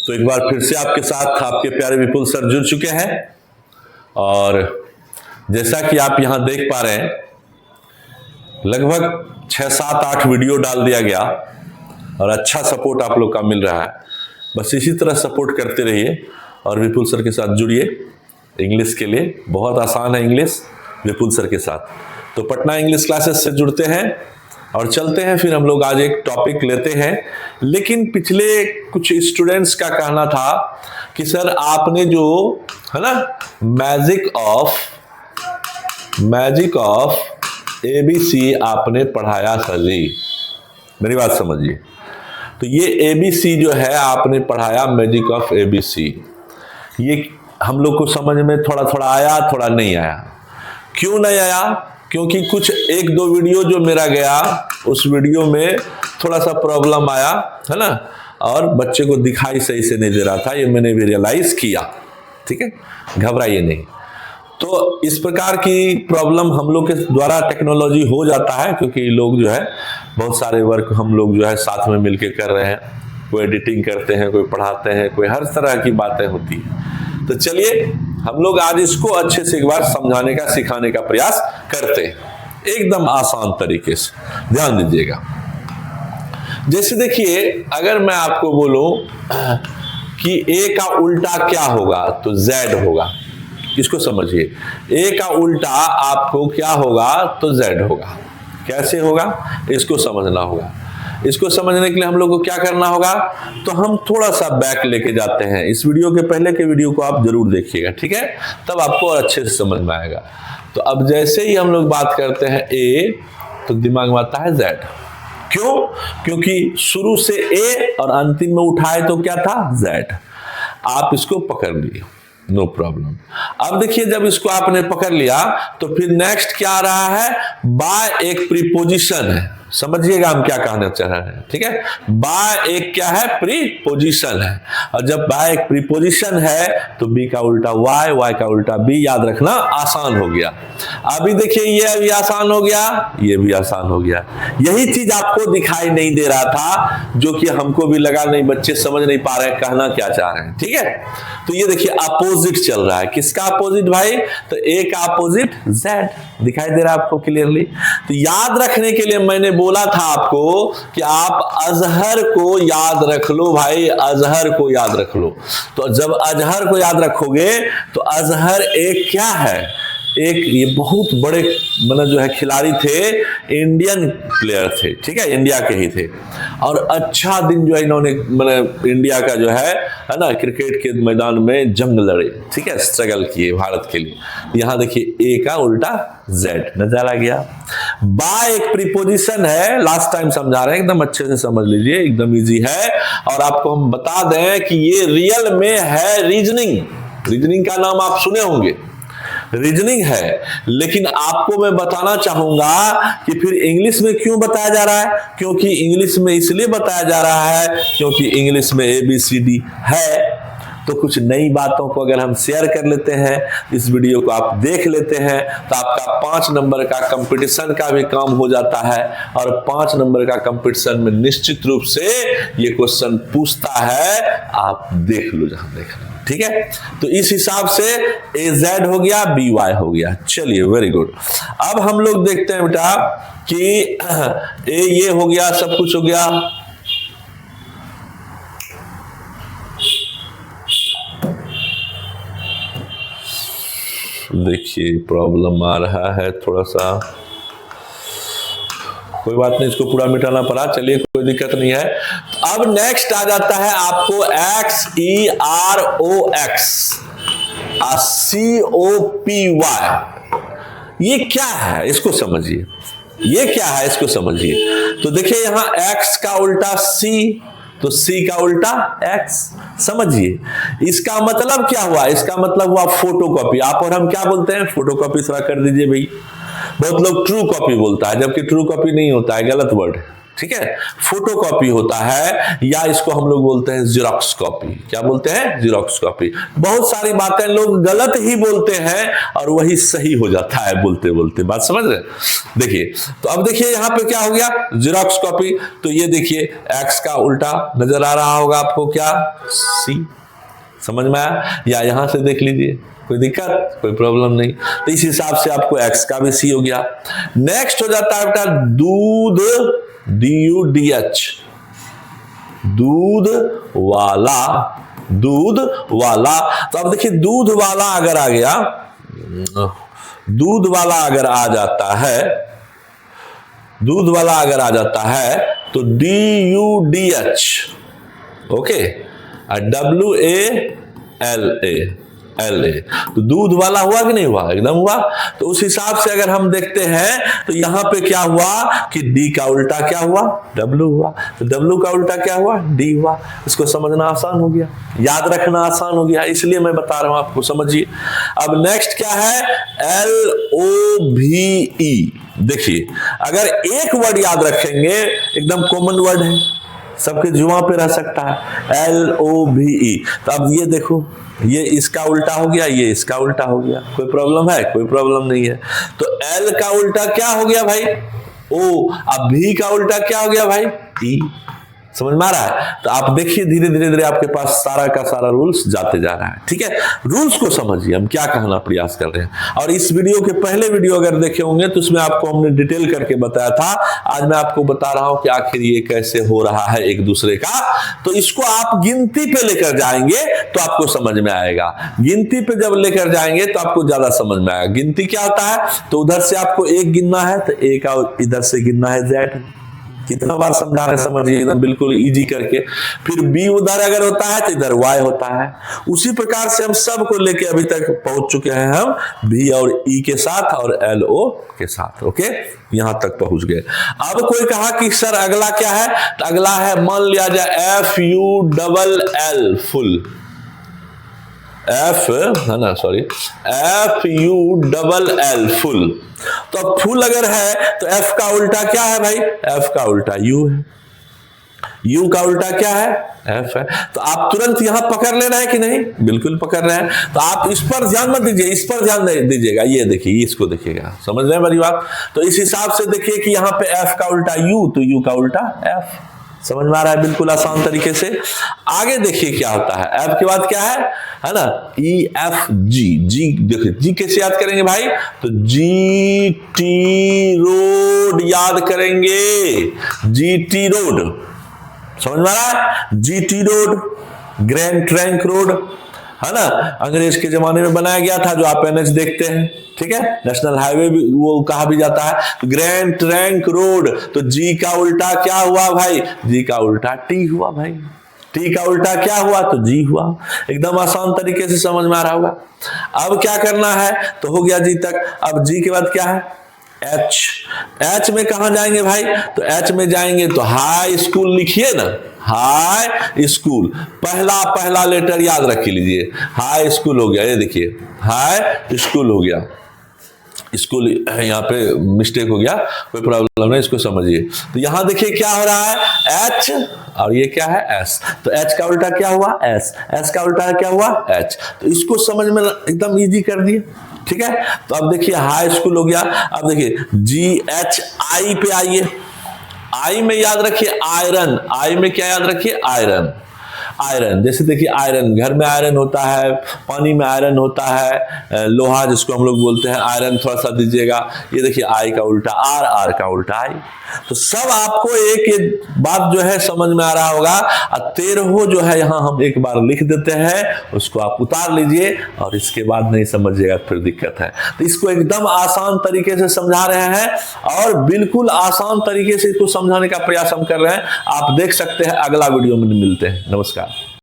तो एक बार फिर से आपके साथ आपके प्यारे विपुल सर जुड़ चुके हैं और जैसा कि आप यहां देख पा रहे हैं लगभग 6, 7, 8 वीडियो डाल दिया गया और अच्छा सपोर्ट आप लोग का मिल रहा है। बस इसी तरह सपोर्ट करते रहिए और विपुल सर के साथ जुड़िए। इंग्लिश के लिए बहुत आसान है इंग्लिश विपुल सर के साथ। तो पटना इंग्लिश क्लासेस से जुड़ते हैं और चलते हैं। फिर हम लोग आज एक टॉपिक लेते हैं, लेकिन पिछले कुछ स्टूडेंट्स का कहना था कि सर आपने जो है ना मैजिक ऑफ एबीसी आपने पढ़ाया सर जी, मेरी बात समझिए। तो ये एबीसी जो है आपने पढ़ाया मैजिक ऑफ एबीसी, ये हम लोग को समझ में थोड़ा थोड़ा आया, थोड़ा नहीं आया। क्यों नहीं आया? क्योंकि कुछ 1-2 वीडियो जो मेरा गया उस वीडियो में थोड़ा सा प्रॉब्लम आया है ना, और बच्चे को दिखाई सही से नहीं दे रहा था, ये मैंने भी रियलाइज किया। ठीक है, घबराइए नहीं। तो इस प्रकार की प्रॉब्लम हम लोग के द्वारा टेक्नोलॉजी हो जाता है, क्योंकि लोग जो है बहुत सारे वर्क हम लोग जो है साथ में मिलके कर रहे हैं। कोई एडिटिंग करते हैं, कोई पढ़ाते हैं, कोई हर तरह की बातें होती है। तो चलिए हम लोग आज इसको अच्छे से एक बार समझाने का, सिखाने का प्रयास करते हैं एकदम आसान तरीके से। ध्यान दीजिएगा। जैसे देखिए, अगर मैं आपको बोलूं कि ए का उल्टा क्या होगा तो जेड होगा। इसको समझिए, ए का उल्टा आपको क्या होगा तो जेड होगा। कैसे होगा इसको समझना होगा। इसको समझने के लिए हम लोग को क्या करना होगा, तो हम थोड़ा सा बैक लेके जाते हैं। इस वीडियो के पहले के वीडियो को आप जरूर देखिएगा, ठीक है, तब आपको और अच्छे से समझ में आएगा। तो अब जैसे ही हम लोग बात करते हैं ए, तो दिमाग में आता है जेड। क्यों? क्योंकि शुरू से ए और अंतिम में उठाए तो क्या था, जेड। आप इसको पकड़ लिए, नो प्रॉब्लम। अब देखिए, जब इसको आपने पकड़ लिया तो फिर नेक्स्ट क्या आ रहा है, बाय एक प्रीपोजिशन है। समझिएगा हम क्या कहना चाह रहे हैं, ठीक है। बाय एक क्या है, प्रीपोजिशन है, और जब बाय एक प्रीपोजिशन है तो बी का उल्टा वाई, वाई का उल्टा बी। याद रखना, आसान हो गया। अभी देखिए, ये भी आसान हो गया, ये भी आसान हो गया। यही चीज आपको दिखाई नहीं दे रहा था, जो कि हमको भी लगा नहीं, बच्चे समझ नहीं पा रहे कहना क्या चाह रहे हैं, ठीक है। तो ये देखिए अपोजिट चल रहा है। किसका अपोजिट भाई? तो ए का अपोजिट जेड। दिखाई दे रहा है आपको क्लियरली? तो याद रखने के लिए मैंने बोला था आपको कि आप अजहर को याद रख लो भाई, अजहर को याद रख लो। तो जब अजहर को याद रखोगे तो अजहर एक क्या है, एक ये बहुत बड़े मतलब जो है खिलाड़ी थे, इंडियन प्लेयर थे, ठीक है, इंडिया के ही थे। और अच्छा दिन जो है इन्होंने मतलब इंडिया का जो है ना क्रिकेट के मैदान में जंग लड़े, ठीक है, स्ट्रगल किए भारत के लिए। यहाँ देखिए ए का उल्टा जेड नजर आ गया। बाय एक प्रीपोजिशन है, लास्ट टाइम समझा रहे हैं, एकदम अच्छे से समझ लीजिए, एकदम इजी है। और आपको हम बता दें कि ये रियल में है रीजनिंग। रीजनिंग का नाम आप सुने होंगे, रीजनिंग है। लेकिन आपको मैं बताना चाहूंगा कि फिर इंग्लिश में क्यों बताया जा रहा है, क्योंकि इंग्लिश में इसलिए बताया जा रहा है क्योंकि इंग्लिश में ABCD है। तो कुछ नई बातों को अगर हम शेयर कर लेते हैं, इस वीडियो को आप देख लेते हैं, तो आपका 5 नंबर का कंपटीशन का भी काम हो जाता है। और 5 नंबर का कंपटीशन में निश्चित रूप से ये क्वेश्चन पूछता है, आप देख लो जहां देखना, ठीक है। तो इस हिसाब से ए जेड हो गया, बी वाई हो गया। चलिए, वेरी गुड। अब हम लोग देखते हैं बेटा कि ए ये हो गया, सब कुछ हो गया। देखिए प्रॉब्लम आ रहा है थोड़ा सा, कोई बात नहीं, इसको पूरा मिटाना पड़ा। चलिए, कोई दिक्कत नहीं है। अब नेक्स्ट आ जाता है आपको XEROX COPY। ये क्या है इसको समझिए, ये क्या है इसको समझिए। तो देखिए यहां X का उल्टा C, तो C का उल्टा X। समझिए इसका मतलब क्या हुआ, इसका मतलब हुआ फोटोकॉपी। आप और हम क्या बोलते हैं, फोटोकॉपी। थोड़ा कर दीजिए भाई। बहुत लोग ट्रू कॉपी बोलता है, जबकि ट्रू कॉपी नहीं होता है, गलत वर्ड है, ठीक है, फोटोकॉपी होता है, या इसको हम लोग बोलते हैं जीरोक्स कॉपी। क्या बोलते हैं? Xerox copy. बहुत सारी बातें लोग गलत ही बोलते हैं और वही सही हो जाता है बोलते बोलते। बात समझ रहे? देखिए, तो अब देखिए यहां पे क्या हो गया, जीरोक्स कॉपी। तो ये देखिए एक्स का उल्टा नजर आ रहा होगा आपको, क्या? सी। समझ में आया? या यहां से देख लीजिए, कोई दिक्कत, कोई प्रॉब्लम नहीं। तो इस हिसाब से आपको एक्स का भी सी हो गया। नेक्स्ट हो जाता है बेटा दूध, DUDH, दूध वाला, दूध वाला। तो अब देखिए दूध वाला अगर आ गया, दूध वाला अगर आ जाता है, दूध वाला अगर आ जाता है तो DUDH, ओके, WALA, तो दूध वाला हुआ कि नहीं हुआ? एकदम हुआ। तो उस हिसाब से अगर हम देखते हैं तो यहां पे क्या हुआ कि D का उल्टा क्या हुआ? W हुआ। तो W का उल्टा क्या हुआ? D हुआ। इसको समझना आसान हो गया, याद रखना आसान हो गया, इसलिए मैं बता रहा हूं आपको, समझिए। अब नेक्स्ट क्या है? LOVE। देखिए, अगर एक वर्ड याद रखेंगे, एकदम कॉमन वर्ड है, सबके जुआ पे रह सकता है, LOVE। तो अब ये देखो, ये इसका उल्टा हो गया, ये इसका उल्टा हो गया। कोई प्रॉब्लम है? कोई प्रॉब्लम नहीं है। तो L का उल्टा क्या हो गया भाई? O। अब V का उल्टा क्या हो गया भाई? E। समझ में आ रहा है? तो आप देखिए धीरे धीरे धीरे आपके पास सारा का सारा रूल्स जाते जा रहा है। ठीक है, रूल्स को समझिए हम क्या कहना प्रयास कर रहे हैं। और इस वीडियो के पहले वीडियो अगर देखे होंगे तो उसमें आपको हमने डिटेल करके बताया था। आज मैं आपको बता रहा हूं कि आखिर ये कैसे हो रहा है एक दूसरे का। तो इसको आप गिनती पे लेकर जाएंगे तो आपको समझ में आएगा। गिनती पे जब लेकर जाएंगे तो आपको ज्यादा समझ में आएगा। गिनती क्या होता है? तो उधर से आपको एक गिनना है तो एक, और इधर से गिनना है Z। कितना बार समझा रहे समझिए, एकदम बिल्कुल इजी करके। फिर B उधर अगर होता है तो इधर Y होता है। उसी प्रकार से हम सब को लेके अभी तक पहुंच चुके हैं, हम V और E के साथ और LO के साथ। ओके, यहां तक पहुंच गए। अब कोई कहा कि सर अगला क्या है? तो अगला है, मान लिया जाए FULL, फुल। F है ना, सॉरी, FULL, फुल। तो अब फुल अगर है तो F का उल्टा क्या है भाई? F का उल्टा U है। U का उल्टा क्या है? F है। तो आप तुरंत यहां पकड़ ले रहे हैं कि नहीं? बिल्कुल पकड़ रहे हैं। तो आप इस पर ध्यान मत दीजिए, इस पर ध्यान दीजिएगा। ये देखिए, इसको देखिएगा, समझ रहे हैं मेरी बात? तो इस हिसाब से देखिए कि यहां पे F का उल्टा U, तो U का उल्टा F। समझ में आ रहा है? बिल्कुल आसान तरीके से। आगे देखिए क्या होता है। F के बाद क्या है ना? EFG। G देखिए, G कैसे याद करेंगे भाई? तो GT रोड याद करेंगे, GT रोड। समझ में आ रहा है? GT road, grand trunk road, है ना, अंग्रेज के जमाने में बनाया गया था, जो आप NH देखते हैं। ठीक है, नेशनल हाईवे भी वो कहा भी जाता है। तो ग्रैंड ट्रंक रोड, तो G का उल्टा क्या हुआ भाई? G का उल्टा T हुआ भाई। T का उल्टा क्या हुआ? तो G हुआ। एकदम आसान तरीके से समझ में आ रहा होगा। अब क्या करना है? तो हो गया G तक। अब G के बाद क्या है? H। H में कहां जाएंगे भाई? तो H में जाएंगे तो हाई स्कूल लिखिए ना, हाई स्कूल। पहला लेटर याद रख लीजिए, हाई स्कूल हो गया। ये देखिए, हाई स्कूल हो गया। स्कूल यहाँ पे मिस्टेक हो गया, कोई प्रॉब्लम नहीं, इसको समझिए। तो यहां देखिए क्या हो रहा है? H, और ये क्या है? S। तो H का उल्टा क्या हुआ? S। S का उल्टा क्या हुआ? H। तो इसको समझ में एकदम इजी कर दिए। ठीक है, तो अब देखिए हाई स्कूल हो गया। अब देखिए GHI पे आइए। I में याद रखिए आयरन। I में क्या याद रखिए? आयरन। आयरन, जैसे देखिए आयरन, घर में आयरन होता है, पानी में आयरन होता है, लोहा जिसको हम लोग बोलते हैं, आयरन थोड़ा सा दीजिएगा। ये देखिए आई का उल्टा आर, आर का उल्टा आई। तो सब आपको एक बात जो है समझ में आ रहा होगा। 13 जो है यहाँ हम एक बार लिख देते हैं, उसको आप उतार लीजिए और इसके बाद नहीं समझिएगा फिर दिक्कत है। तो इसको एकदम आसान तरीके से समझा रहे हैं और बिल्कुल आसान तरीके से इसको समझाने का प्रयास हम कर रहे हैं। आप देख सकते हैं। अगला वीडियो में मिलते हैं। नमस्कार।